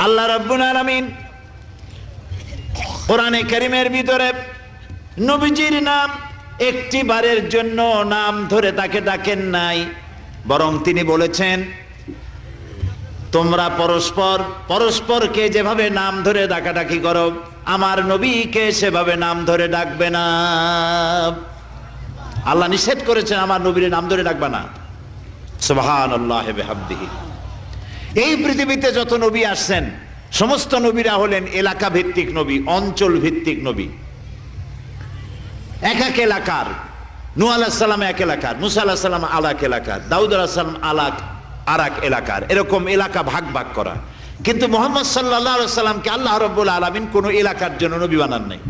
আল্লাহ রাব্বুল আলামিন কোরআনে কারীমের ভিতরে নবীজির নাম একটি বারের জন্য নাম ধরে তাকে ডাকেন নাই, বরং তিনি বলেছেন তোমরা পরস্পর পরস্পরকে যেভাবে নাম ধরে ডাকাডাকি করো আমার নবীকে সেভাবে নাম ধরে ডাকবে না। আল্লাহ নিষেধ করেছেন আমার নবীর নাম ধরে ডাকবে না। সুবহানাল্লাহি ওয়া বিহামদিহি। এই পৃথিবীতে যত নবী আসছেন সমস্ত নবীরা হলেন এলাকা ভিত্তিক নবী, অঞ্চল ভিত্তিক নবী। এক এক এলাকার, নূহ আলাইহিস সালাম এক এলাকার, মুসা আলাইহিস সালাম আলাক এলাকার, দাউদ আলাইহিস সালাম আরাক এলাকার, এরকম এলাকা ভাগ ভাগ করা। কিন্তু মুহাম্মদ সাল্লাল্লাহু আলাইহি ওয়াসাল্লামকে আল্লাহ রাব্বুল আলামিন কোন এলাকার জন্য নবী বানান নাই।